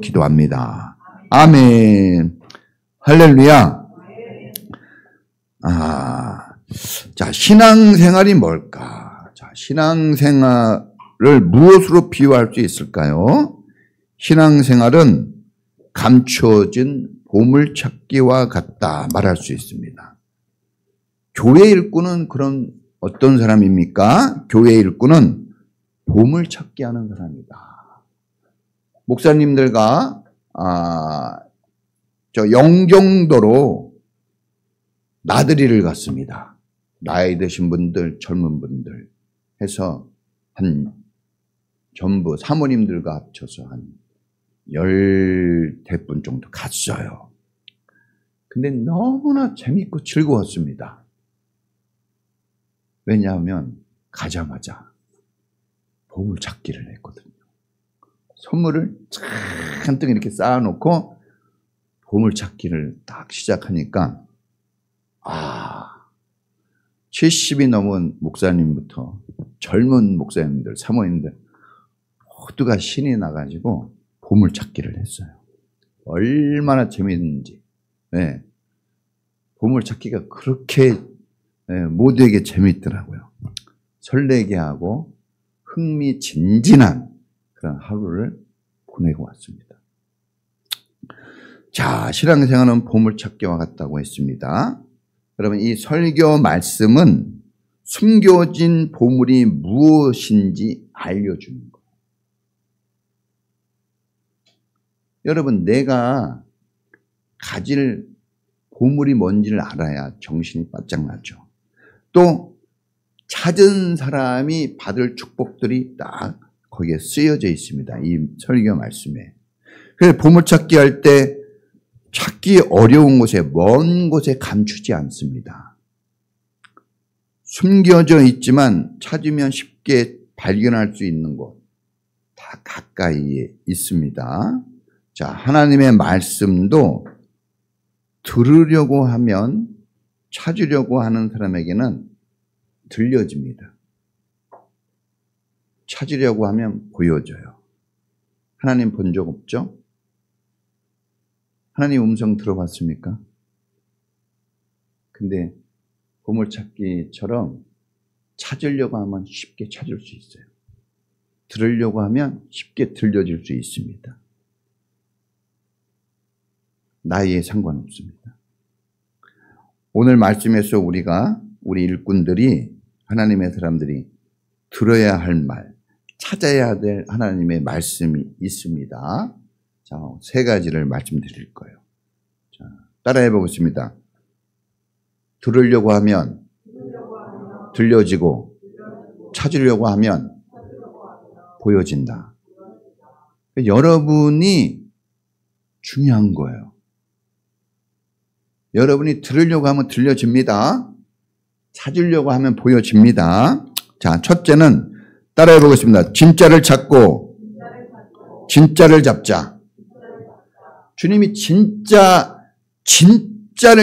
기도합니다. 아멘. 할렐루야. 자, 신앙생활이 뭘까? 자, 신앙생활을 무엇으로 비유할 수 있을까요? 신앙생활은 감추어진 보물찾기와 같다 말할 수 있습니다. 교회 일꾼은 그런 어떤 사람입니까? 교회 일꾼은 보물찾기 하는 사람이다. 목사님들과 영종도로 나들이를 갔습니다. 나이 드신 분들, 젊은 분들 해서 전부 사모님들과 합쳐서 한 10대분 정도 갔어요. 근데 너무나 재밌고 즐거웠습니다. 왜냐하면 가자마자 보물찾기를 했거든요. 선물을 잔뜩 이렇게 쌓아놓고 보물찾기를 딱 시작하니까 70이 넘은 목사님부터 젊은 목사님들, 사모님들 모두가 신이 나가지고 보물찾기를 했어요. 얼마나 재밌는지. 네. 보물찾기가 그렇게 모두에게 재밌더라고요. 설레게 하고 흥미진진한 그런 하루를 보내고 왔습니다. 자, 신앙생활은 보물찾기와 같다고 했습니다. 여러분, 이 설교 말씀은 숨겨진 보물이 무엇인지 알려주는 거예요. 여러분, 내가 가질 보물이 뭔지를 알아야 정신이 바짝 나죠. 또 찾은 사람이 받을 축복들이 딱 거기에 쓰여져 있습니다. 이 설교 말씀에. 그래서 보물찾기 할 때 찾기 어려운 곳에, 먼 곳에 감추지 않습니다. 숨겨져 있지만 찾으면 쉽게 발견할 수 있는 곳 다 가까이에 있습니다. 자, 하나님의 말씀도 들으려고 하면, 찾으려고 하는 사람에게는 들려집니다. 찾으려고 하면 보여져요. 하나님 본 적 없죠? 하나님 음성 들어봤습니까? 근데 보물찾기처럼 찾으려고 하면 쉽게 찾을 수 있어요. 들으려고 하면 쉽게 들려질 수 있습니다. 나이에 상관없습니다. 오늘 말씀에서 우리 일꾼들이, 하나님의 사람들이 들어야 할 말, 찾아야 될 하나님의 말씀이 있습니다. 자, 3가지를 말씀드릴 거예요. 자, 따라해 보겠습니다. 들으려고 하면 들려지고, 찾으려고 하면 보여진다. 여러분이 중요한 거예요. 여러분이 들으려고 하면 들려집니다. 찾으려고 하면 보여집니다. 자, 첫째는 따라해 보겠습니다. 진짜를 찾고 진짜를 잡자. 주님이 진짜를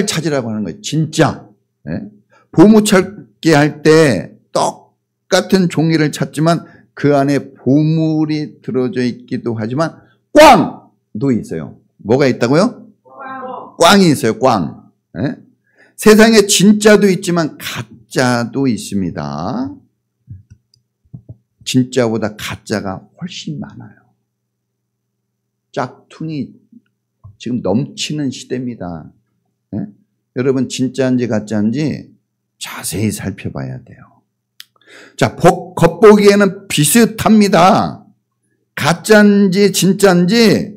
찾으라고 하는 거예요. 진짜. 네? 보물찾기 할 때 똑같은 종이를 찾지만 그 안에 보물이 들어져 있기도 하지만 꽝도 있어요. 뭐가 있다고요? 꽝이 있어요. 꽝. 네? 세상에 진짜도 있지만 가짜도 있습니다. 진짜보다 가짜가 훨씬 많아요. 짝퉁이 지금 넘치는 시대입니다. 네? 여러분, 진짜인지 가짜인지 자세히 살펴봐야 돼요. 자, 겉보기에는 비슷합니다. 가짜인지 진짜인지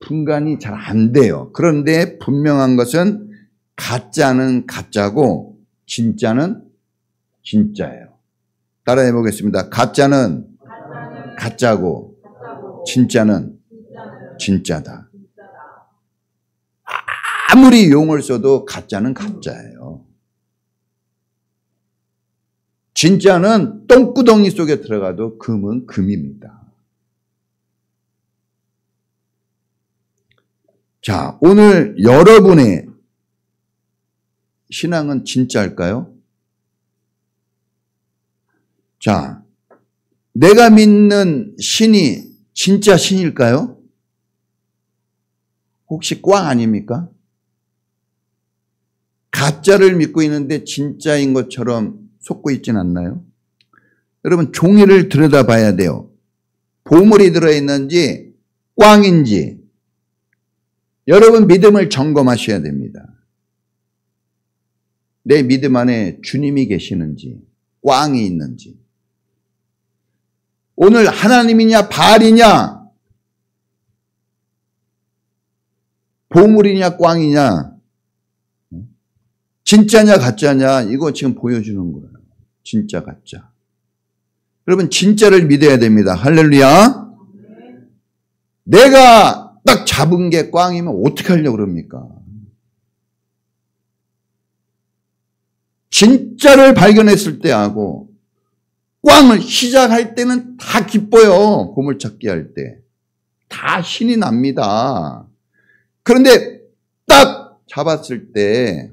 분간이 잘 안 돼요. 그런데 분명한 것은 가짜는 가짜고 진짜는 진짜예요. 따라해 보겠습니다. 가짜는 가짜고 진짜는 진짜다. 아무리 용을 써도 가짜는 가짜예요. 진짜는 똥구덩이 속에 들어가도 금은 금입니다. 자, 오늘 여러분의 신앙은 진짜일까요? 자, 내가 믿는 신이 진짜 신일까요? 혹시 꽝 아닙니까? 가짜를 믿고 있는데 진짜인 것처럼 속고 있진 않나요? 여러분, 종이를 들여다봐야 돼요. 보물이 들어있는지 꽝인지 여러분 믿음을 점검하셔야 됩니다. 내 믿음 안에 주님이 계시는지 꽝이 있는지. 오늘 하나님이냐 바알이냐 보물이냐 꽝이냐 진짜냐 가짜냐 이거 지금 보여주는 거예요. 진짜 가짜. 여러분 진짜를 믿어야 됩니다. 할렐루야. 내가 딱 잡은 게 꽝이면 어떻게 하려고 그럽니까? 진짜를 발견했을 때 하고 꽝을 시작할 때는 다 기뻐요. 보물찾기 할 때. 다 신이 납니다. 그런데 딱 잡았을 때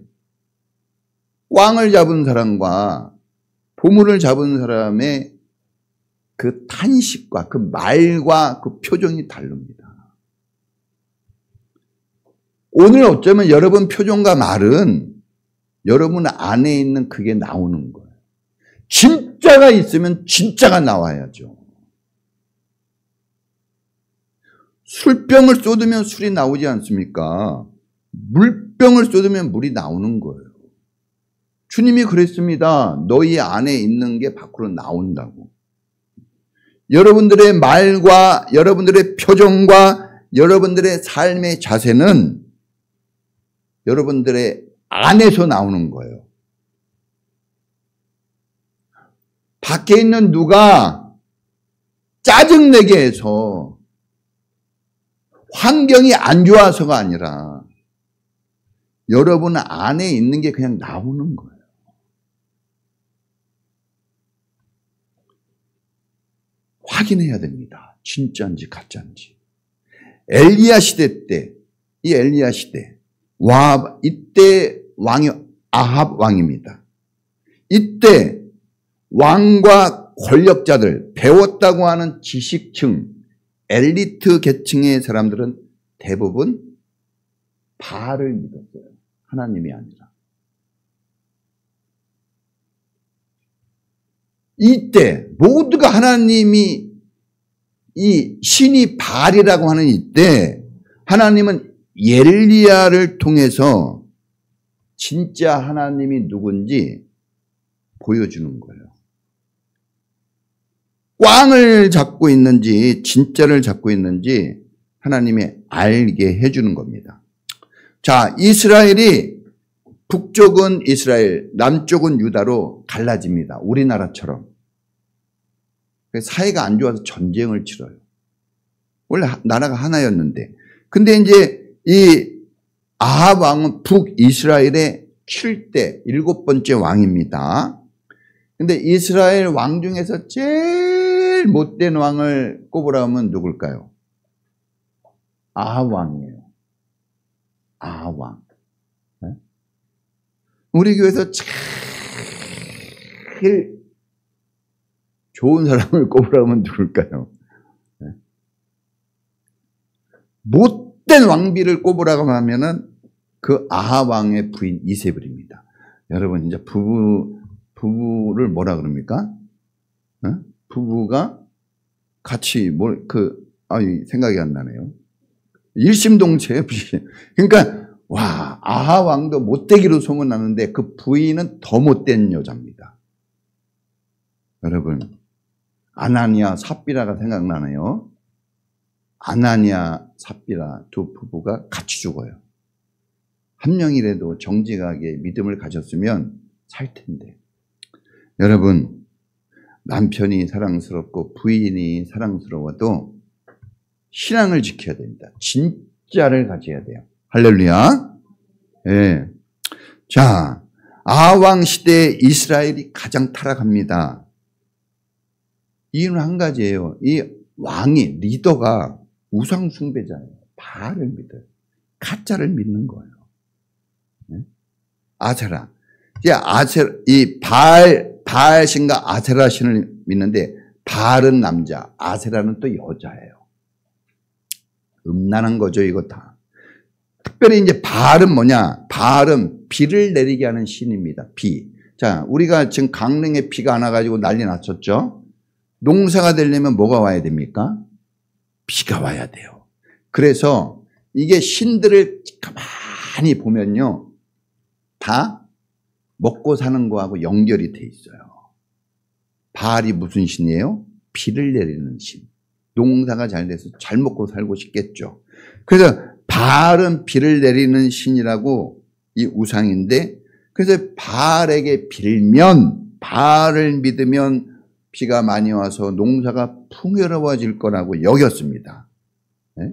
꽝을 잡은 사람과 보물을 잡은 사람의 그 탄식과 그 말과 그 표정이 다릅니다. 오늘 어쩌면 여러분 표정과 말은 여러분 안에 있는 그게 나오는 거예요. 진짜가 있으면 진짜가 나와야죠. 술병을 쏟으면 술이 나오지 않습니까? 물병을 쏟으면 물이 나오는 거예요. 주님이 그랬습니다. 너희 안에 있는 게 밖으로 나온다고. 여러분들의 말과 여러분들의 표정과 여러분들의 삶의 자세는 여러분들의 안에서 나오는 거예요. 밖에 있는 누가 짜증내게 해서 환경이 안 좋아서가 아니라 여러분 안에 있는 게 그냥 나오는 거예요. 확인해야 됩니다. 진짜인지 가짜인지. 엘리야 시대 때, 이 엘리야 시대, 이때 왕이 아합 왕입니다. 이때 왕과 권력자들, 배웠다고 하는 지식층, 엘리트 계층의 사람들은 대부분 바알을 믿었어요. 하나님이 아니라. 이때 모두가 하나님이 이 신이 바알이라고 하는 이때 하나님은 엘리야를 통해서 진짜 하나님이 누군지 보여주는 거예요. 꽝을 잡고 있는지 진짜를 잡고 있는지 하나님이 알게 해주는 겁니다. 자, 이스라엘이 북쪽은 이스라엘, 남쪽은 유다로 갈라집니다. 우리나라처럼. 사이가 안 좋아서 전쟁을 치러요. 원래 나라가 하나였는데. 근데 이제 이 아합 왕은 북이스라엘의 7대 7번째 왕입니다. 근데 이스라엘 왕 중에서 제일 못된 왕을 꼽으라면 누굴까요? 아합 왕이에요. 아합 왕. 네? 우리 교회에서 제일 좋은 사람을 꼽으라면 누굴까요? 네? 못된 왕비를 꼽으라고 하면은 그 아합 왕의 부인 이세벨입니다. 여러분 이제 부부를 뭐라 그럽니까? 네? 부부가 같이 생각이 안 나네요. 일심동체예요. 그러니까 와, 아합 왕도 못되기로 소문나는데 그 부인은 더 못된 여자입니다. 여러분, 아나니아 삽비라가 생각나네요. 아나니아 삽비라 두 부부가 같이 죽어요. 한 명이라도 정직하게 믿음을 가졌으면 살 텐데. 여러분, 남편이 사랑스럽고 부인이 사랑스러워도 신앙을 지켜야 됩니다. 진짜를 가져야 돼요. 할렐루야. 예. 자, 아왕 시대에 이스라엘이 가장 타락합니다. 이유는 한 가지예요. 이 왕이, 리더가 우상 숭배자예요. 바알을 믿어요. 가짜를 믿는 거예요. 네? 아세라. 이 바알 신과 아세라 신을 믿는데 바알은 남자, 아세라는 또 여자예요. 음란한 거죠, 이거 다. 특별히 이제 바알은 뭐냐? 바알은 비를 내리게 하는 신입니다. 비. 자, 우리가 지금 강릉에 비가 안 와가지고 난리 났었죠? 농사가 되려면 뭐가 와야 됩니까? 비가 와야 돼요. 그래서 이게 신들을 가만히 보면요, 다 먹고 사는 거하고 연결이 돼 있어요. 바알이 무슨 신이에요? 비를 내리는 신. 농사가 잘 돼서 잘 먹고 살고 싶겠죠. 그래서 바알은 비를 내리는 신이라고 이 우상인데, 그래서 바알에게 빌면, 바알을 믿으면 비가 많이 와서 농사가 풍요로워질 거라고 여겼습니다. 네?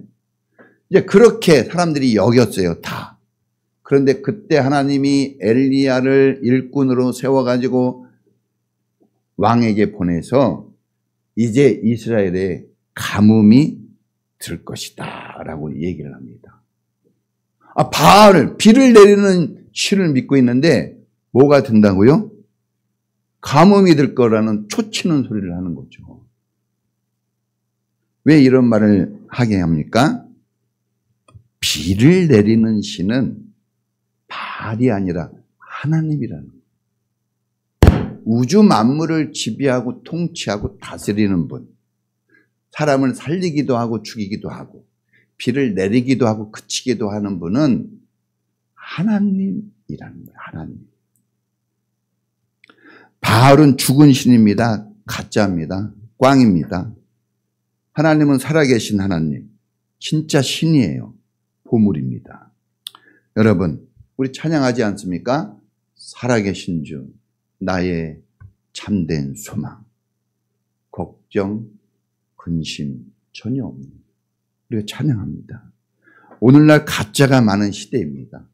이제 그렇게 사람들이 여겼어요, 다. 그런데 그때 하나님이 엘리야를 일꾼으로 세워가지고 왕에게 보내서 이제 이스라엘에 가뭄이 들 것이다 라고 얘기를 합니다. 바알을, 비를 내리는 신을 믿고 있는데 뭐가 든다고요? 가뭄이 들 거라는 초치는 소리를 하는 거죠. 왜 이런 말을 하게 합니까? 비를 내리는 신은 바알이 아니라 하나님이라는 거예요. 우주 만물을 지배하고 통치하고 다스리는 분, 사람을 살리기도 하고 죽이기도 하고 비를 내리기도 하고 그치기도 하는 분은 하나님이라는 거예요. 하나님. 바알은 죽은 신입니다. 가짜입니다. 꽝입니다. 하나님은 살아계신 하나님, 진짜 신이에요. 보물입니다. 여러분, 우리 찬양하지 않습니까? 살아계신 주, 나의 참된 소망, 걱정, 근심 전혀 없는, 우리가 찬양합니다. 오늘날 가짜가 많은 시대입니다.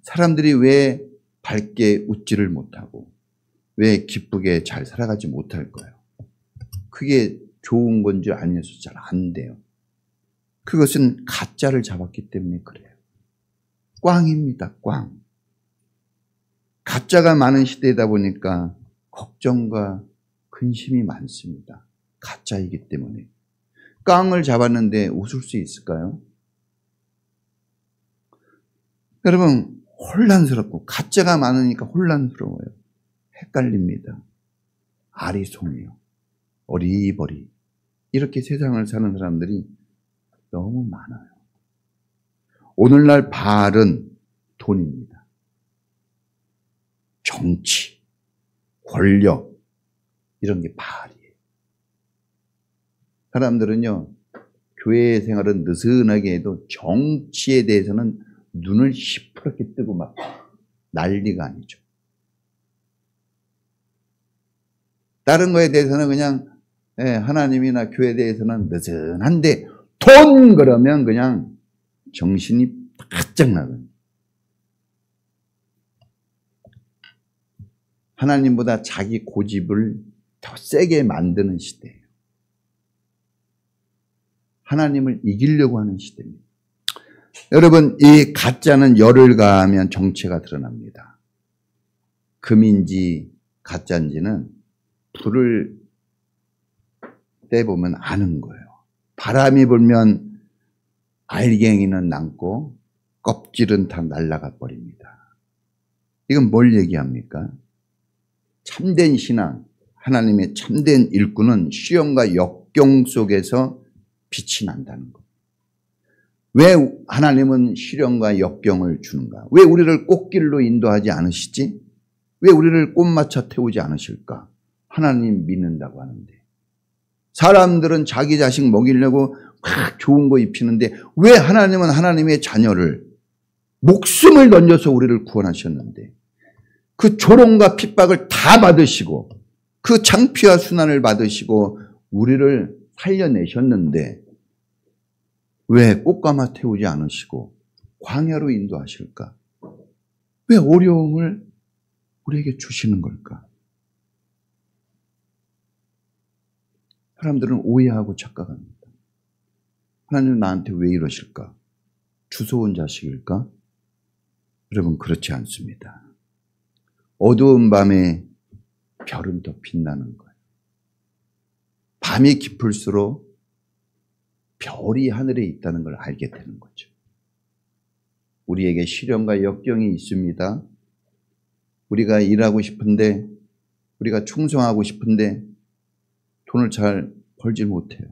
사람들이 왜 밝게 웃지를 못하고 왜 기쁘게 잘 살아가지 못할까요? 그게 좋은 건지 아니어서 잘 안 돼요. 그것은 가짜를 잡았기 때문에 그래요. 꽝입니다. 꽝. 가짜가 많은 시대이다 보니까 걱정과 근심이 많습니다. 가짜이기 때문에. 깡을 잡았는데 웃을 수 있을까요? 여러분, 혼란스럽고 가짜가 많으니까 혼란스러워요. 헷갈립니다. 아리송이요. 어리버리. 이렇게 세상을 사는 사람들이 너무 많아요. 오늘날 바알은 돈입니다. 정치, 권력, 이런 게 바알이에요. 사람들은요, 교회 생활은 느슨하게 해도 정치에 대해서는 눈을 시퍼렇게 뜨고 막 난리가 아니죠. 다른 거에 대해서는 그냥 하나님이나 교회에 대해서는 느슨한데 돈 그러면 그냥 정신이 바짝 나거든요. 하나님보다 자기 고집을 더 세게 만드는 시대예요. 하나님을 이기려고 하는 시대입니다. 여러분, 이 가짜는 열을 가하면 정체가 드러납니다. 금인지 가짜인지는 불을 떼보면 아는 거예요. 바람이 불면 알갱이는 남고 껍질은 다 날아가 버립니다. 이건 뭘 얘기합니까? 참된 신앙, 하나님의 참된 일꾼은 시험과 역경 속에서 빛이 난다는 것. 왜 하나님은 시련과 역경을 주는가? 왜 우리를 꽃길로 인도하지 않으시지? 왜 우리를 꽃마차 태우지 않으실까? 하나님 믿는다고 하는데. 사람들은 자기 자식 먹이려고 막 좋은 거 입히는데 왜 하나님은 하나님의 자녀를 목숨을 던져서 우리를 구원하셨는데 그 조롱과 핍박을 다 받으시고 그 창피와 순환을 받으시고 우리를 살려내셨는데 왜 꽃가마 태우지 않으시고 광야로 인도하실까? 왜 어려움을 우리에게 주시는 걸까? 사람들은 오해하고 착각합니다. 하나님은 나한테 왜 이러실까? 주소온 자식일까? 여러분, 그렇지 않습니다. 어두운 밤에 별은 더 빛나는 거예요. 밤이 깊을수록 별이 하늘에 있다는 걸 알게 되는 거죠. 우리에게 시련과 역경이 있습니다. 우리가 일하고 싶은데, 우리가 충성하고 싶은데 돈을 잘 벌지 못해요.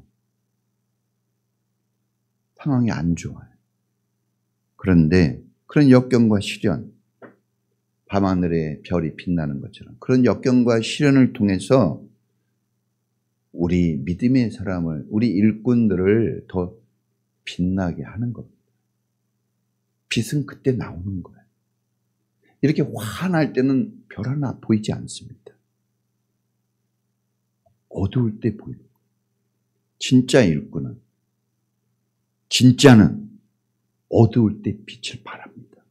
상황이 안 좋아요. 그런데 그런 역경과 시련, 밤하늘에 별이 빛나는 것처럼 그런 역경과 시련을 통해서 우리 믿음의 사람을, 우리 일꾼들을 더 빛나게 하는 겁니다. 빛은 그때 나오는 거예요. 이렇게 환할 때는 별 하나 보이지 않습니다. 어두울 때 보이는 거예요. 진짜 일꾼은, 진짜는 어두울 때 빛을 발합니다.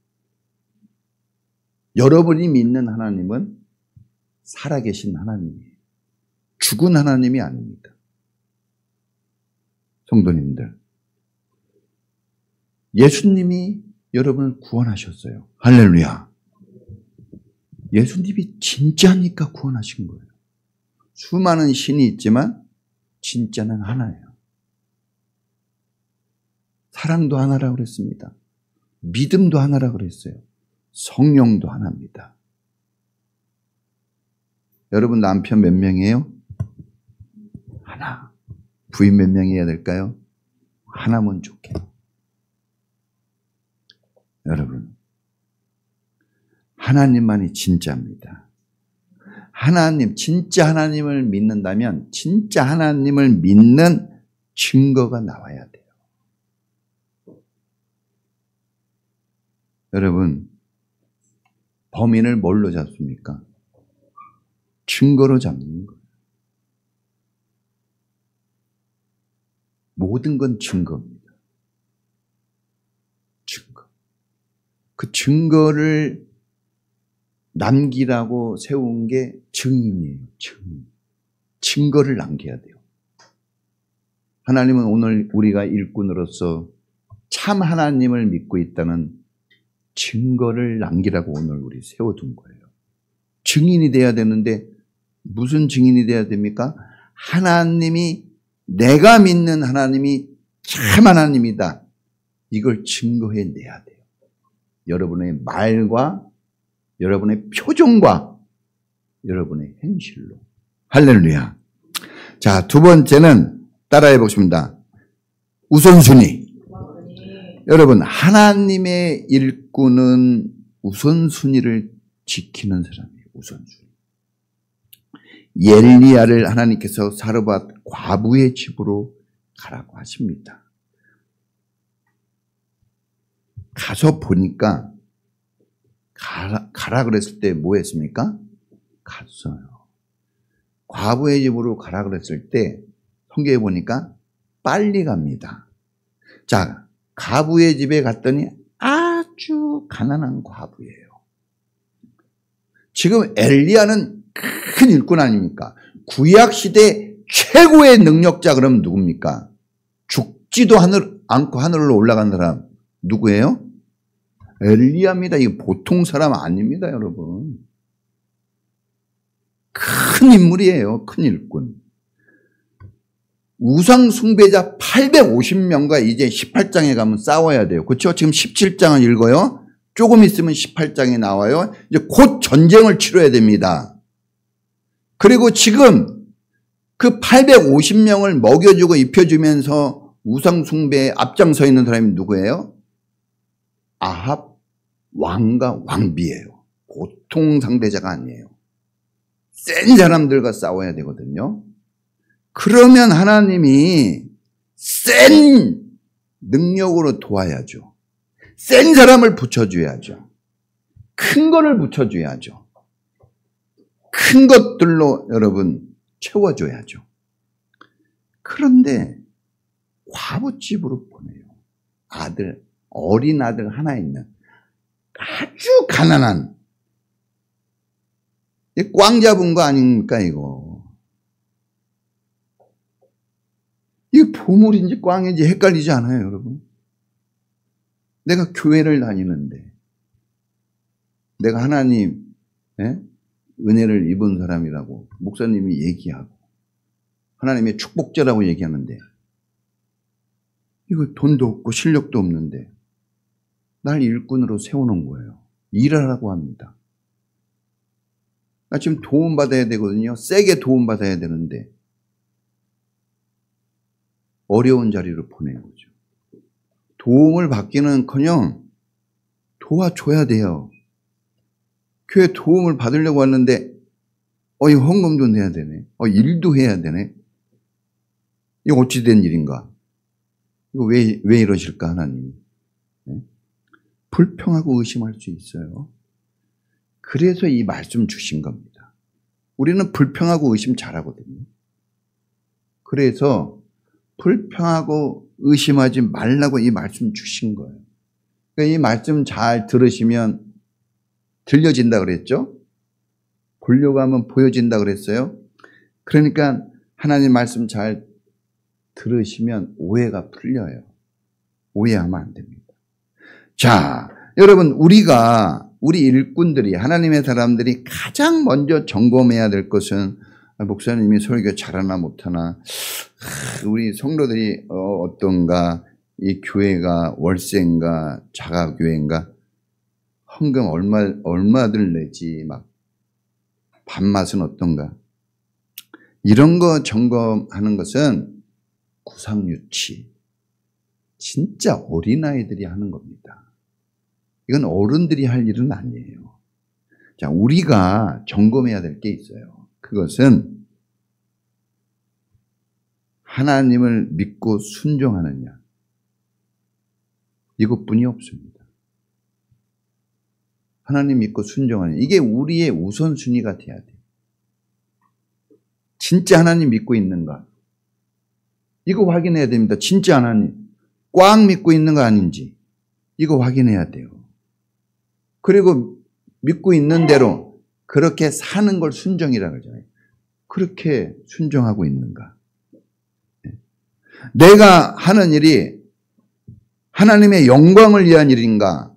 여러분이 믿는 하나님은 살아계신 하나님이에요. 죽은 하나님이 아닙니다. 성도님들, 예수님이 여러분을 구원하셨어요. 할렐루야. 예수님이 진짜니까 구원하신 거예요. 수많은 신이 있지만 진짜는 하나예요. 사랑도 하나라고 그랬습니다. 믿음도 하나라고 그랬어요. 성령도 하나입니다. 여러분 남편 몇 명이에요? 하나. 부인 몇 명이어야 될까요? 하나면 좋겠어요. 여러분, 하나님만이 진짜입니다. 하나님, 진짜 하나님을 믿는다면 진짜 하나님을 믿는 증거가 나와야 돼요. 여러분, 범인을 뭘로 잡습니까? 증거로 잡는 거예요. 모든 건 증거입니다. 증거. 그 증거를 남기라고 세운 게 증인이에요. 증인. 증거를 남겨야 돼요. 하나님은 오늘 우리가 일꾼으로서 참 하나님을 믿고 있다는 증거를 남기라고 오늘 우리 세워둔 거예요. 증인이 돼야 되는데 무슨 증인이 돼야 됩니까? 하나님이, 내가 믿는 하나님이 참 하나님이다. 이걸 증거해내야 돼요. 여러분의 말과 여러분의 표정과 여러분의 행실로. 할렐루야. 자, 두 번째는 따라해 보십니다. 우선순위. 여러분, 하나님의 일꾼은 우선순위를 지키는 사람이에요. 우선순위. 엘리야를 하나님께서 사르밧 과부의 집으로 가라고 하십니다. 가서 보니까 가라 그랬을 때 뭐 했습니까? 갔어요. 과부의 집으로 가라 그랬을 때 성경에 보니까 빨리 갑니다. 자, 과부의 집에 갔더니 아주 가난한 과부예요. 지금 엘리야는 큰 일꾼 아닙니까? 구약시대 최고의 능력자 그러면 누굽니까? 죽지도 않고 하늘로 올라간 사람 누구예요? 엘리야입니다. 이거 보통 사람 아닙니다, 여러분. 큰 인물이에요. 큰 일꾼. 우상 숭배자 850명과 이제 18장에 가면 싸워야 돼요. 그렇죠? 지금 17장을 읽어요. 조금 있으면 18장에 나와요. 이제 곧 전쟁을 치러야 됩니다. 그리고 지금 그 850명을 먹여주고 입혀주면서 우상 숭배에 앞장서 있는 사람이 누구예요? 아합 왕과 왕비예요. 보통 상대자가 아니에요. 센 사람들과 싸워야 되거든요. 그러면 하나님이 센 능력으로 도와야죠. 센 사람을 붙여줘야죠. 큰 거를 붙여줘야죠. 큰 것들로 여러분 채워줘야죠. 그런데 과부집으로 보내요. 아들, 어린 아들 하나 있는 아주 가난한, 꽝 잡은 거 아닙니까 이거. 이게 보물인지 꽝인지 헷갈리지 않아요 여러분? 내가 교회를 다니는데 내가 하나님 은혜를 입은 사람이라고 목사님이 얘기하고 하나님의 축복자라고 얘기하는데 이거 돈도 없고 실력도 없는데 날 일꾼으로 세워놓은 거예요. 일하라고 합니다. 나 지금 도움받아야 되거든요. 세게 도움받아야 되는데 어려운 자리로 보낸 거죠. 도움을 받기는커녕 도와줘야 돼요. 교회 도움을 받으려고 왔는데 이거 헌금도 내야 되네. 일도 해야 되네. 이거 어찌 된 일인가? 이거 왜 이러실까 하나님? 네? 불평하고 의심할 수 있어요. 그래서 이 말씀 주신 겁니다. 우리는 불평하고 의심 잘하거든요. 그래서 불평하고 의심하지 말라고 이 말씀 주신 거예요. 그러니까 이 말씀 잘 들으시면 들려진다 그랬죠? 보려고 하면 보여진다 그랬어요? 그러니까 하나님 말씀 잘 들으시면 오해가 풀려요. 오해하면 안 됩니다. 자, 여러분 우리 일꾼들이 하나님의 사람들이 가장 먼저 점검해야 될 것은 목사님이 설교 잘하나 못하나 우리 성도들이 어떤가 이 교회가 월세인가 자가교회인가 헌금 얼마들 내지 막 밥맛은 어떤가 이런 거 점검하는 것은 구상유치 진짜 어린아이들이 하는 겁니다. 이건 어른들이 할 일은 아니에요. 자, 우리가 점검해야 될 게 있어요. 그것은 하나님을 믿고 순종하느냐 이것뿐이 없습니다. 하나님 믿고 순종하느냐 이게 우리의 우선순위가 돼야 돼요. 진짜 하나님 믿고 있는가 이거 확인해야 됩니다. 진짜 하나님 꽉 믿고 있는 거 아닌지 이거 확인해야 돼요. 그리고 믿고 있는 대로 그렇게 사는 걸 순종이라고 하잖아요. 그렇게 순종하고 있는가? 내가 하는 일이 하나님의 영광을 위한 일인가?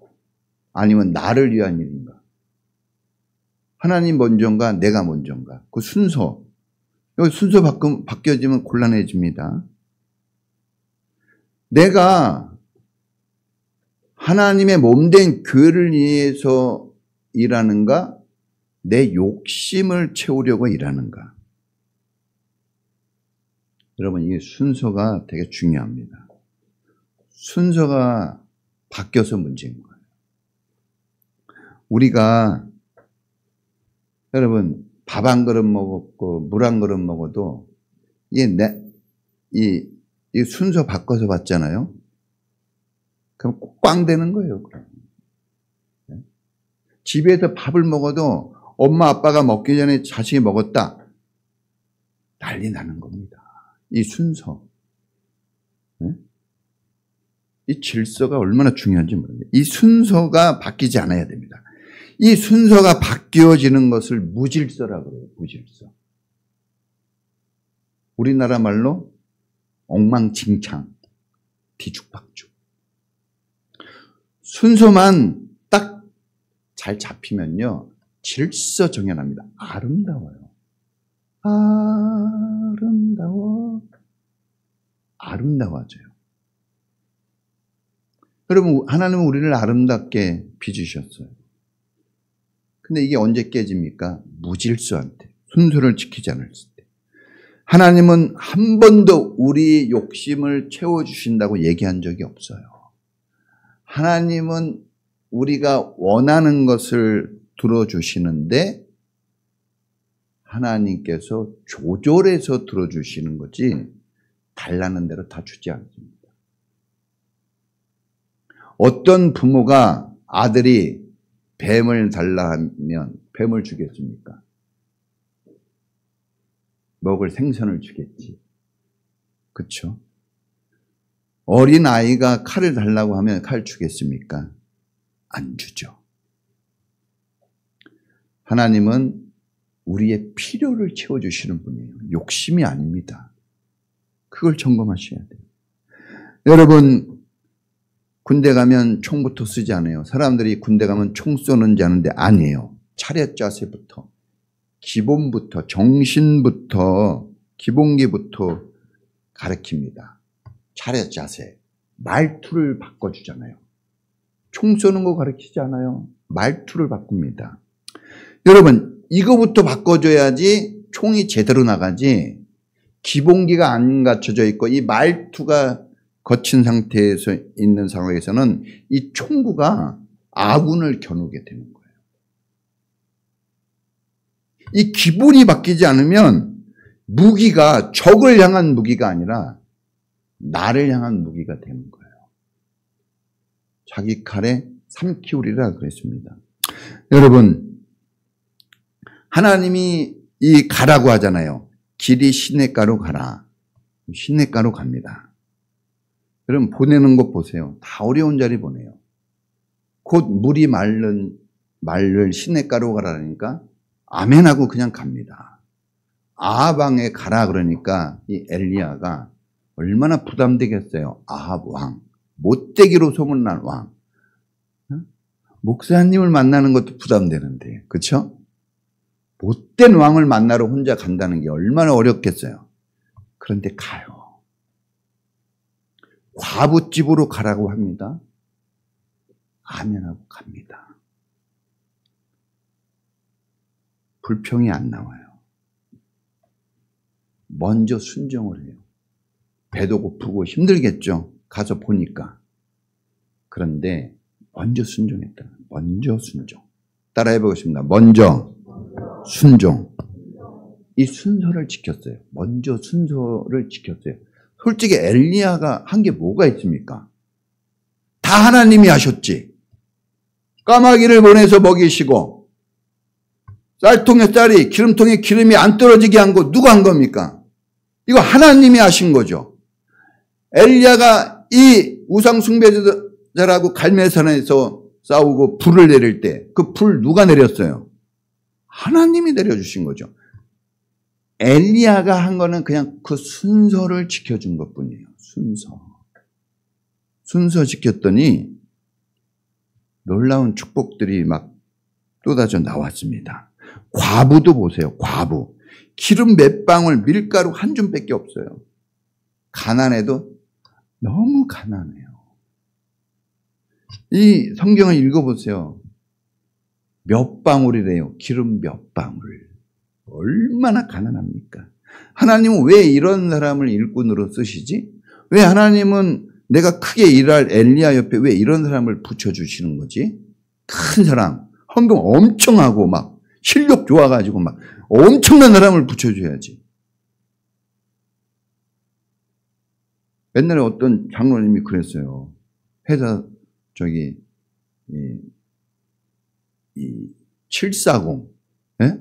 아니면 나를 위한 일인가? 하나님 먼저인가? 내가 먼저인가? 그 순서. 여기 순서 바뀌어지면 곤란해집니다. 내가 하나님의 몸된 교회를 위해서 일하는가? 내 욕심을 채우려고 일하는가? 여러분, 이게 순서가 되게 중요합니다. 순서가 바뀌어서 문제인 거예요. 우리가 여러분 밥 한 그릇 먹었고 물 한 그릇 먹어도 이 순서 바꿔서 받잖아요. 그럼 꽝 되는 거예요. 집에서 밥을 먹어도 엄마 아빠가 먹기 전에 자식이 먹었다. 난리 나는 겁니다. 이 순서. 이 질서가 얼마나 중요한지 모릅니다. 이 순서가 바뀌지 않아야 됩니다. 이 순서가 바뀌어지는 것을 무질서라고 그래요. 무질서. 우리나라 말로 엉망진창, 뒤죽박죽. 순서만 딱 잘 잡히면요. 질서 정연합니다. 아름다워요. 아름다워져요. 여러분, 하나님은 우리를 아름답게 빚으셨어요. 근데 이게 언제 깨집니까? 무질서한 때, 순서를 지키지 않았을 때. 하나님은 한 번도 우리 욕심을 채워주신다고 얘기한 적이 없어요. 하나님은 우리가 원하는 것을 들어주시는데 하나님께서 조절해서 들어주시는 거지 달라는 대로 다 주지 않습니다. 어떤 부모가 아들이 뱀을 달라 하면 뱀을 주겠습니까? 먹을 생선을 주겠지. 그렇죠? 어린 아이가 칼을 달라고 하면 칼 주겠습니까? 안 주죠. 하나님은 우리의 필요를 채워주시는 분이에요. 욕심이 아닙니다. 그걸 점검하셔야 돼요. 여러분, 군대 가면 총부터 쓰지 않아요. 사람들이 군대 가면 총 쏘는지 아는데 아니에요. 차렷 자세부터, 기본부터, 정신부터, 기본기부터 가르칩니다. 차렷 자세. 말투를 바꿔주잖아요. 총 쏘는 거 가르치지 않아요. 말투를 바꿉니다. 여러분, 이거부터 바꿔줘야지 총이 제대로 나가지, 기본기가 안 갖춰져 있고 이 말투가 거친 상태에서 있는 상황에서는 이 총구가 아군을 겨누게 되는 거예요. 이 기본이 바뀌지 않으면 무기가 적을 향한 무기가 아니라 나를 향한 무기가 되는 거예요. 자기 칼에 삼키우리라 그랬습니다. 여러분, 하나님이 이 가라고 하잖아요. 길이 시냇가로 가라. 시냇가로 갑니다. 여러분, 보내는 것 보세요. 다 어려운 자리 보내요. 곧 물이 마를 시냇가로 가라니까 아멘하고 그냥 갑니다. 아합왕에 가라 그러니까 이 엘리야가 얼마나 부담되겠어요. 아합 왕, 못되기로 소문난 왕. 목사님을 만나는 것도 부담되는데, 그렇죠? 못된 왕을 만나러 혼자 간다는 게 얼마나 어렵겠어요. 그런데 가요. 과부집으로 가라고 합니다. 아멘하고 갑니다. 불평이 안 나와요. 먼저 순종을 해요. 배도 고프고 힘들겠죠. 가서 보니까. 그런데 먼저 순종했다. 먼저 순종. 따라해 보겠습니다. 먼저 순종. 이 순서를 지켰어요. 먼저 순서를 지켰어요. 솔직히 엘리야가 한 게 뭐가 있습니까? 다 하나님이 하셨지. 까마귀를 보내서 먹이시고 쌀통에 쌀이 기름통에 기름이 안 떨어지게 한 거 누가 한 겁니까? 이거 하나님이 하신 거죠. 엘리야가 이 우상 숭배자들하고 갈멜산에서 싸우고 불을 내릴 때 그 불 누가 내렸어요? 하나님이 내려주신 거죠. 엘리야가 한 거는 그냥 그 순서를 지켜준 것뿐이에요. 순서 지켰더니 놀라운 축복들이 막 쏟아져 나왔습니다. 과부도 보세요. 과부. 기름 몇 방울, 밀가루 한 줌밖에 없어요. 가난해도 너무 가난해요. 이 성경을 읽어보세요. 몇 방울이래요. 기름 몇 방울. 얼마나 가난합니까? 하나님은 왜 이런 사람을 일꾼으로 쓰시지? 왜 하나님은 내가 크게 일할 엘리야 옆에 왜 이런 사람을 붙여주시는 거지? 큰 사람, 헌금 엄청 하고 막 실력 좋아가지고 막 엄청난 사람을 붙여줘야지. 옛날에 어떤 장로님이 그랬어요. 회사 이 740, 예?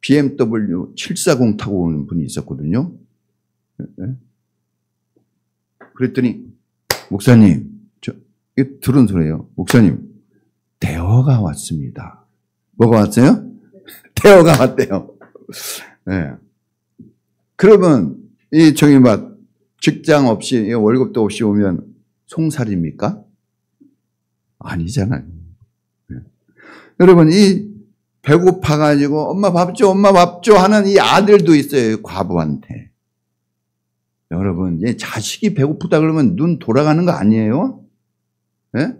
BMW 740 타고 오는 분이 있었거든요. 예? 그랬더니 목사님, 이게 들은 소리예요. 목사님, 대어가 왔습니다. 뭐가 왔어요? 대어가 왔대요. 네. 그러면 막 직장 없이 월급도 없이 오면 송살입니까? 아니잖아요. 네. 여러분, 이 배고파가지고 엄마 밥 줘, 엄마 밥 줘 하는 이 아들도 있어요. 과부한테. 여러분, 자식이 배고프다 그러면 눈 돌아가는 거 아니에요? 네?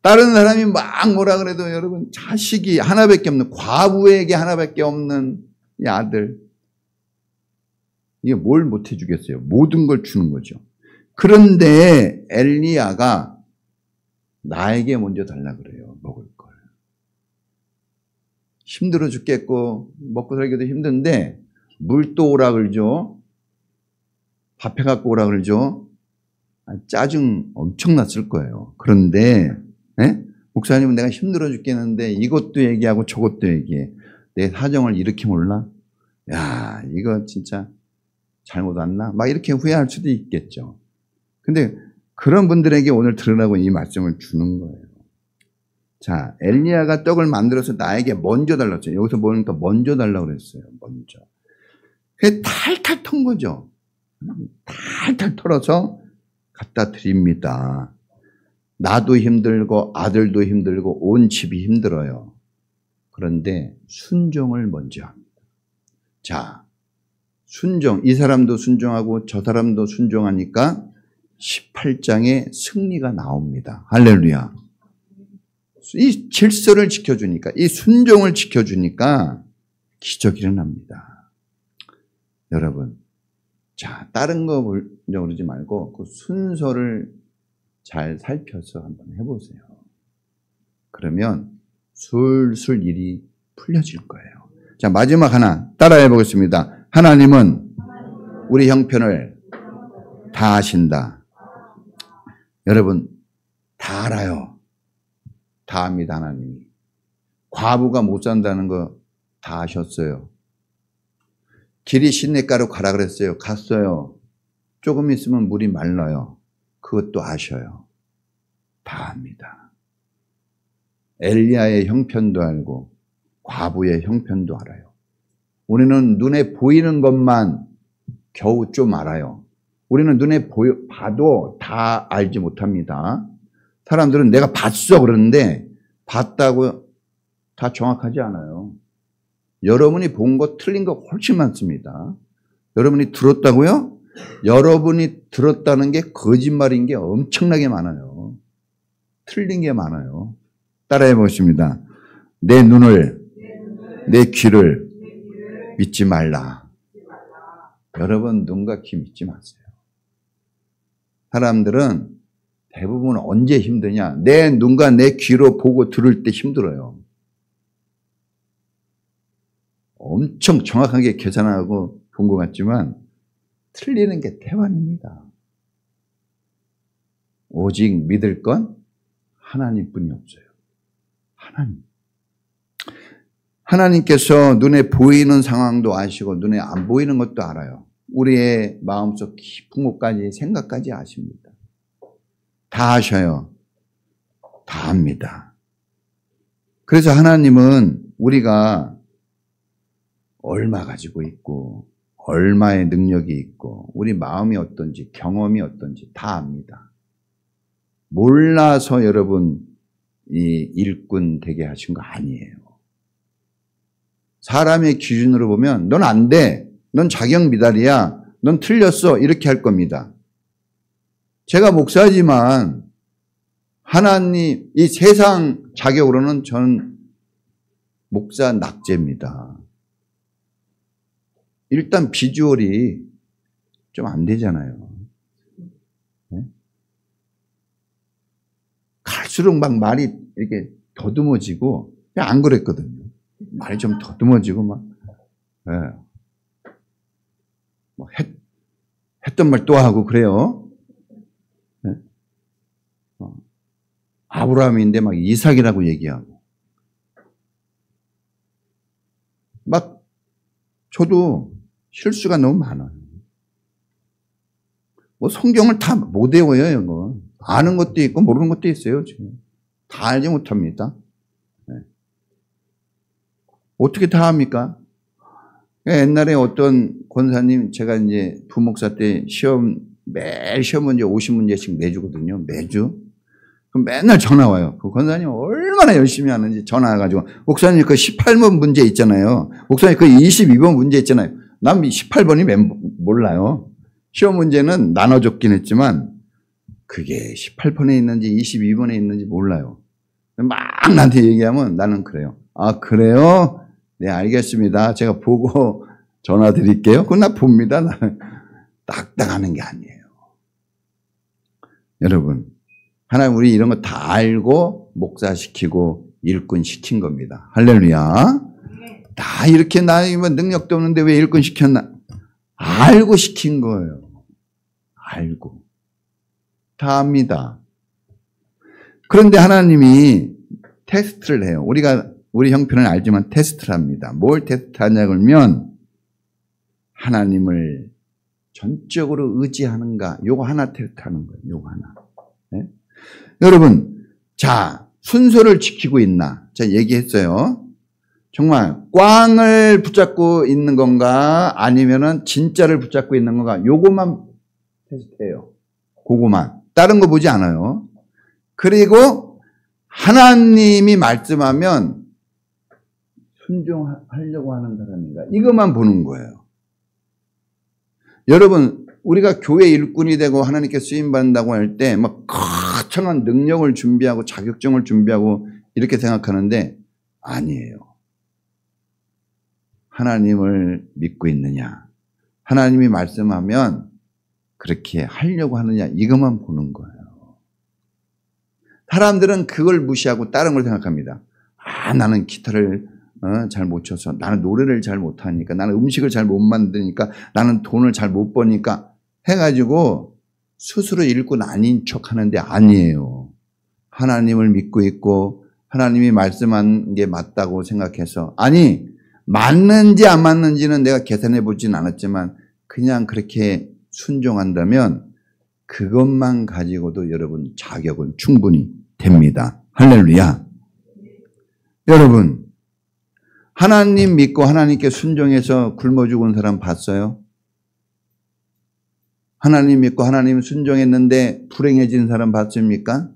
다른 사람이 막 뭐라 그래도 여러분, 자식이 하나밖에 없는, 과부에게 하나밖에 없는 이 아들. 이게 뭘 못 해주겠어요? 모든 걸 주는 거죠. 그런데 엘리야가 나에게 먼저 달라 그래요. 먹을 걸. 힘들어 죽겠고 먹고 살기도 힘든데 물도 오라 그러죠. 밥 해갖고 오라 그러죠. 짜증 엄청 났을 거예요. 그런데 목사님은 내가 힘들어 죽겠는데 이것도 얘기하고 저것도 얘기해. 내 사정을 이렇게 몰라? 야, 이거 진짜 잘못 왔나? 막 이렇게 후회할 수도 있겠죠. 근데 그런 분들에게 오늘 들으라고 이 말씀을 주는 거예요. 자, 엘리야가 떡을 만들어서 나에게 먼저 달랐어요. 여기서 보니까 먼저 달라고 그랬어요. 먼저. 그게 탈탈 턴 거죠. 탈탈 털어서 갖다 드립니다. 나도 힘들고 아들도 힘들고 온 집이 힘들어요. 그런데 순종을 먼저 합니다. 자, 순종, 이 사람도 순종하고 저 사람도 순종하니까 18장에 승리가 나옵니다. 할렐루야. 이 질서를 지켜주니까, 이 순종을 지켜주니까 기적이 일어납니다. 여러분, 자, 다른 거 보려고 그러지 말고 그 순서를 잘 살펴서 한번 해보세요. 그러면 술술 일이 풀려질 거예요. 자, 마지막 하나 따라해 보겠습니다. 하나님은 우리 형편을 다 아신다. 여러분, 다 알아요. 다 압니다, 하나님이. 과부가 못 산다는 거 다 아셨어요. 길이 시냇가로 가라 그랬어요. 갔어요. 조금 있으면 물이 말라요. 그것도 아셔요. 다 압니다. 엘리야의 형편도 알고 과부의 형편도 알아요. 우리는 눈에 보이는 것만 겨우 좀 알아요. 우리는 눈에 봐도 다 알지 못합니다. 사람들은 내가 봤어 그러는데 봤다고 다 정확하지 않아요. 여러분이 본 거 틀린 거 훨씬 많습니다. 여러분이 들었다고요? 여러분이 들었다는 게 거짓말인 게 엄청나게 많아요. 틀린 게 많아요. 따라해 보십니다. 내 눈을, 내 귀를 믿지 말라. 여러분, 눈과 귀 믿지 마세요. 사람들은 대부분 언제 힘드냐? 내 눈과 내 귀로 보고 들을 때 힘들어요. 엄청 정확하게 계산하고 본 것 같지만 틀리는 게 태반입니다. 오직 믿을 건 하나님뿐이 없어요. 하나님. 하나님께서 눈에 보이는 상황도 아시고 눈에 안 보이는 것도 알아요. 우리의 마음속 깊은 곳까지 생각까지 아십니다. 다 아셔요. 다 압니다. 그래서 하나님은 우리가 얼마 가지고 있고 얼마의 능력이 있고 우리 마음이 어떤지 경험이 어떤지 다 압니다. 몰라서 여러분 이 일꾼 되게 하신 거 아니에요. 사람의 기준으로 보면 넌 안 돼. 넌 자격 미달이야. 넌 틀렸어. 이렇게 할 겁니다. 제가 목사지만 하나님 이 세상 자격으로는 전 목사 낙제입니다. 일단 비주얼이 좀 안 되잖아요. 네? 갈수록 막 말이 이렇게 더듬어지고 안 그랬거든요. 말이 좀 더듬어지고 막, 네. 막 했던 말 또 하고 그래요. 네? 아브라함인데 막 이삭이라고 얘기하고 막 저도 실수가 너무 많아요. 뭐 성경을 다 못 외워요, 이거. 아는 것도 있고 모르는 것도 있어요, 지금. 다 알지 못합니다. 네. 어떻게 다 합니까? 옛날에 어떤 권사님, 제가 이제 부목사 때 매일 시험 문제 50문제씩 내주거든요, 매주. 그럼 맨날 전화 와요. 그 권사님 얼마나 열심히 하는지 전화 와가지고, 목사님 그 18번 문제 있잖아요. 목사님 그 22번 문제 있잖아요. 난 18번이 몰라요. 시험 문제는 나눠줬긴 했지만, 그게 18번에 있는지 22번에 있는지 몰라요. 막 나한테 얘기하면 나는 그래요. 아, 그래요? 네, 알겠습니다. 제가 보고 전화 드릴게요. 그건 나 봅니다. 나는 딱딱하는 게 아니에요. 여러분, 하나님 우리 이런 거 다 알고 목사시키고 일꾼 시킨 겁니다. 할렐루야. 다 이렇게 나 능력도 없는데 왜 일꾼 시켰나? 알고 시킨 거예요. 알고. 다 압니다. 그런데 하나님이 테스트를 해요. 우리가 우리 형편을 알지만 테스트를 합니다. 뭘 테스트하냐 그러면 하나님을 전적으로 의지하는가? 요거 하나 테스트하는 거예요. 요거 하나. 네? 여러분, 자, 순서를 지키고 있나? 제가 얘기했어요. 정말 꽝을 붙잡고 있는 건가? 아니면은 진짜를 붙잡고 있는 건가? 요것만 테스트해요. 그거만. 다른 거 보지 않아요. 그리고 하나님이 말씀하면 순종하려고 하는 사람인가? 이것만 보는 거예요. 여러분, 우리가 교회 일꾼이 되고 하나님께 쓰임받는다고 할 때 막 거창한 능력을 준비하고 자격증을 준비하고 이렇게 생각하는데 아니에요. 하나님을 믿고 있느냐, 하나님이 말씀하면 그렇게 하려고 하느냐, 이것만 보는 거예요. 사람들은 그걸 무시하고 다른 걸 생각합니다. 나는 기타를 잘 못 쳐서, 나는 노래를 잘 못하니까, 나는 음식을 잘 못 만드니까, 나는 돈을 잘 못 버니까 해가지고 스스로 일꾼 아닌 척 하는데 아니에요. 하나님을 믿고 있고 하나님이 말씀한 게 맞다고 생각해서, 아니 맞는지 안 맞는지는 내가 계산해 보진 않았지만 그냥 그렇게 순종한다면 그것만 가지고도 여러분 자격은 충분히 됩니다. 할렐루야. 여러분, 하나님 믿고 하나님께 순종해서 굶어 죽은 사람 봤어요? 하나님 믿고 하나님 순종했는데 불행해진 사람 봤습니까?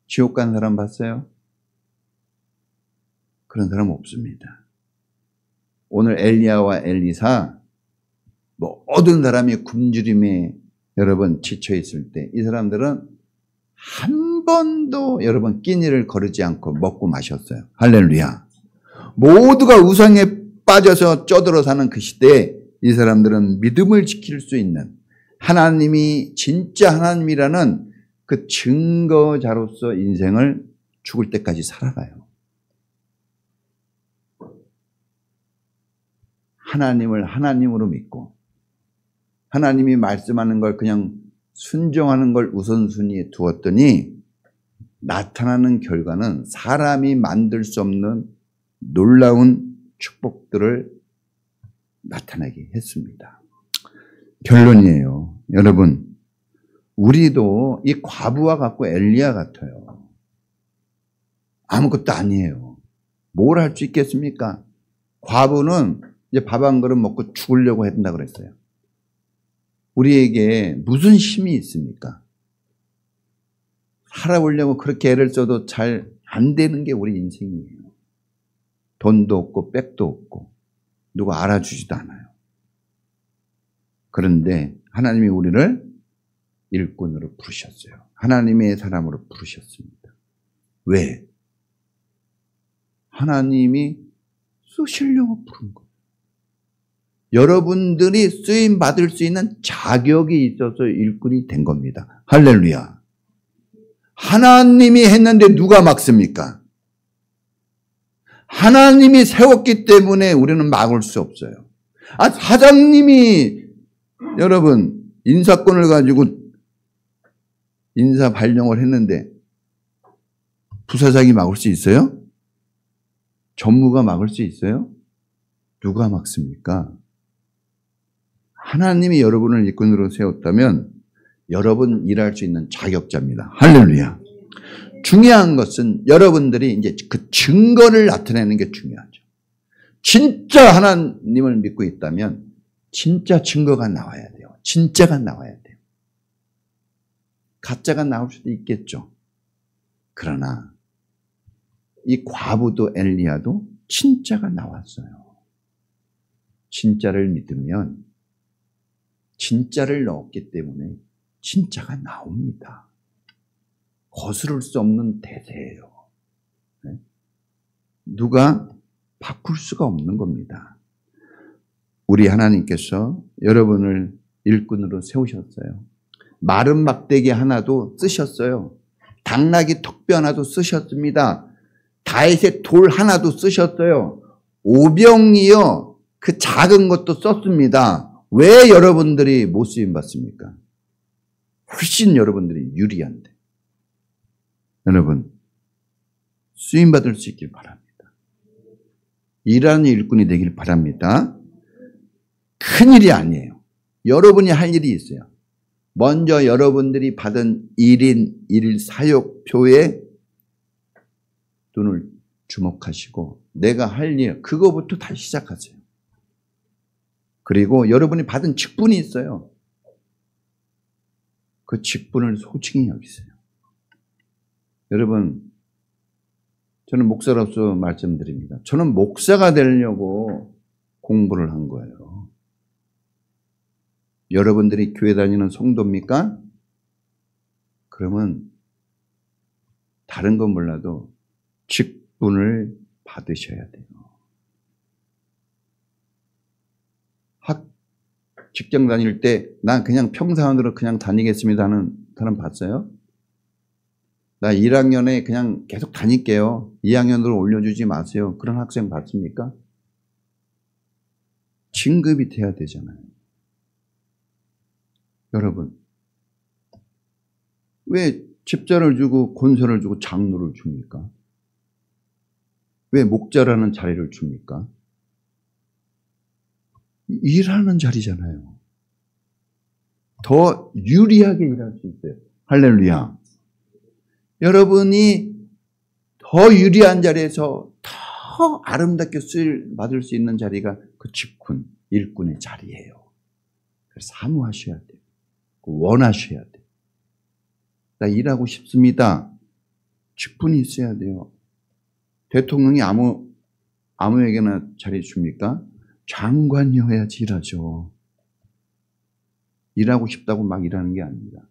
지옥 간 사람 봤어요? 그런 사람 없습니다. 오늘 엘리야와 엘리사, 모든 사람이 굶주림에 여러분 지쳐 있을 때 이 사람들은 한 번도 여러분 끼니를 거르지 않고 먹고 마셨어요. 할렐루야. 모두가 우상에 빠져서 쪄들어 사는 그 시대에 이 사람들은 믿음을 지킬 수 있는, 하나님이 진짜 하나님이라는 그 증거자로서 인생을 죽을 때까지 살아가요. 하나님을 하나님으로 믿고 하나님이 말씀하는 걸 그냥 순종하는 걸 우선순위에 두었더니 나타나는 결과는 사람이 만들 수 없는 놀라운 축복들을 나타내게 했습니다. 결론이에요. 여러분, 우리도 이 과부와 같고 엘리야 같아요. 아무것도 아니에요. 뭘 할 수 있겠습니까? 과부는 이제 밥 한 그릇 먹고 죽으려고 했다 그랬어요. 우리에게 무슨 힘이 있습니까? 살아보려고 그렇게 애를 써도 잘 안 되는 게 우리 인생이에요. 돈도 없고 백도 없고 누가 알아주지도 않아요. 그런데 하나님이 우리를 일꾼으로 부르셨어요. 하나님의 사람으로 부르셨습니다. 왜? 하나님이 쓰시려고 부른 거예요. 여러분들이 쓰임 받을 수 있는 자격이 있어서 일꾼이 된 겁니다. 할렐루야. 하나님이 했는데 누가 막습니까? 하나님이 세웠기 때문에 우리는 막을 수 없어요. 사장님이 여러분 인사권을 가지고 인사 발령을 했는데 부사장이 막을 수 있어요? 전무가 막을 수 있어요? 누가 막습니까? 하나님이 여러분을 일꾼으로 세웠다면 여러분 일할 수 있는 자격자입니다. 할렐루야. 중요한 것은 여러분들이 이제 그 증거를 나타내는 게 중요하죠. 진짜 하나님을 믿고 있다면 진짜 증거가 나와야 돼요. 진짜가 나와야 돼요. 가짜가 나올 수도 있겠죠. 그러나 이 과부도 엘리야도 진짜가 나왔어요. 진짜를 믿으면 진짜를 넣었기 때문에 진짜가 나옵니다. 거스를 수 없는 대세예요. 누가 바꿀 수가 없는 겁니다. 우리 하나님께서 여러분을 일꾼으로 세우셨어요. 마른 막대기 하나도 쓰셨어요. 당나귀 턱뼈 하나도 쓰셨습니다. 다윗의 돌 하나도 쓰셨어요. 오병이요, 그 작은 것도 썼습니다. 왜 여러분들이 못 쓰임 받습니까? 훨씬 여러분들이 유리한데. 여러분, 쓰임 받을 수 있길 바랍니다. 일하는 일꾼이 되길 바랍니다. 큰일이 아니에요. 여러분이 할 일이 있어요. 먼저 여러분들이 받은 1인 1일 사역표에 눈을 주목하시고 내가 할 일, 그거부터 다시 시작하세요. 그리고 여러분이 받은 직분이 있어요. 그 직분을 소중히 여기세요. 여러분, 저는 목사로서 말씀드립니다. 저는 목사가 되려고 공부를 한 거예요. 여러분들이 교회 다니는 성도입니까? 그러면 다른 건 몰라도 직분을 받으셔야 돼요. 직장 다닐 때 난 그냥 평사원으로 그냥 다니겠습니다 하는 사람 봤어요? 나 1학년에 그냥 계속 다닐게요. 2학년으로 올려주지 마세요. 그런 학생 봤습니까? 진급이 돼야 되잖아요. 여러분, 왜 집자를 주고 권세를 주고 장로를 줍니까? 왜 목자라는 자리를 줍니까? 일하는 자리잖아요. 더 유리하게 일할 수 있어요. 할렐루야. 여러분이 더 유리한 자리에서 더 아름답게 받을 수 있는 자리가 그 직분, 일꾼의 자리예요. 그래서 사모하셔야 돼요. 원하셔야 돼요. 나 일하고 싶습니다. 직분이 있어야 돼요. 대통령이 아무에게나 자리 줍니까? 장관이어야지 일하죠. 일하고 싶다고 막 일하는 게 아닙니다.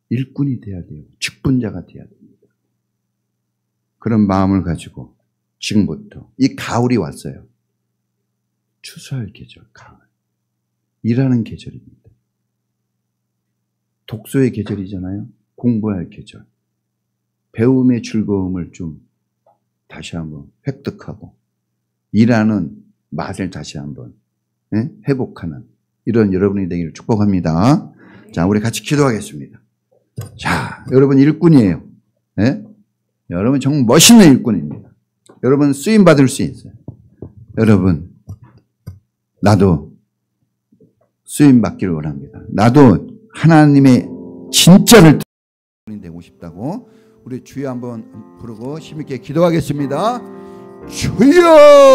일꾼이 돼야 돼요. 직분자가 돼야 됩니다. 그런 마음을 가지고 지금부터 이 가을이 왔어요. 추수할 계절, 가을. 일하는 계절입니다. 독서의 계절이잖아요. 공부할 계절. 배움의 즐거움을 좀 다시 한번 획득하고 일하는 맛을 다시 한번 회복하는 이런 여러분이 되기를 축복합니다. 자, 우리 같이 기도하겠습니다. 자, 여러분 일꾼이에요. 네? 여러분 정말 멋있는 일꾼입니다. 여러분 쓰임 받을 수 있어요. 여러분, 나도 쓰임 받기를 원합니다. 나도 하나님의 진짜를 되고 싶다고 우리 주여 한번 부르고 힘있게 기도하겠습니다. 주여!